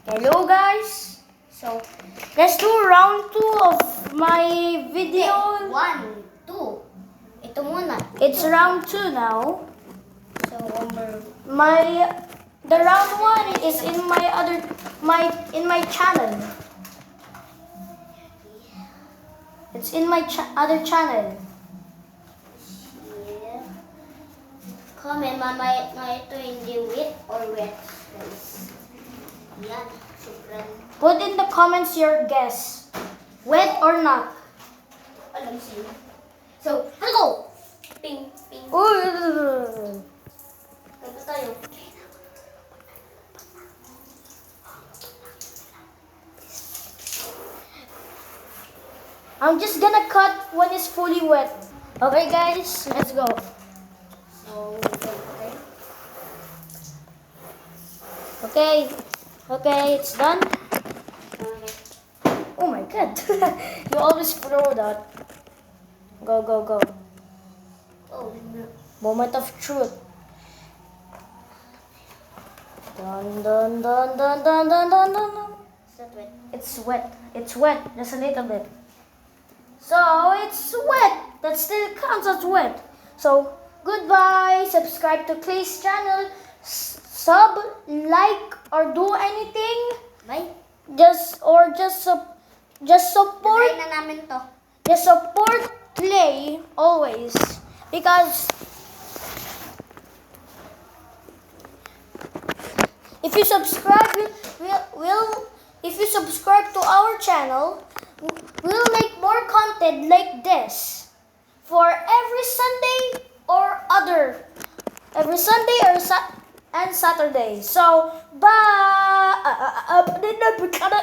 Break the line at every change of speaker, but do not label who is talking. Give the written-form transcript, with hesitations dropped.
Hello guys. So let's do round 2 of my video.
1, 2. Ito muna.
It's round 2 now.
So, one more.
The round 1 is in my channel. It's in my other channel.
Yeah. Comment mamaya ito hindi wet or wet. Yan. Sobrang.
Put in the comments your guess. Wet or not?
Alam siya. So, hello! Ping, ping.
Ooh.
Ganito tayo.
I'm just gonna cut when it's fully wet. Okay guys, let's go.
So,
Okay. Okay, it's done.
okay.
Oh my god. You always throw that. Go, go, go.
Oh, no.
Moment of truth. Dun dun dun dun dun dun dun dun. Dun.
Is that wet?
It's wet. It's wet. Just a little bit. So it's wet. That still counts as wet. So goodbye. Subscribe to Clay's channel. Sub, like, or do anything.
Bye.
Just support.
Try na namin to.
Just support Clay always because if you subscribe, if you subscribe to our channel, we'll make more content like this for every Sunday or every Sunday and Saturday. So bye.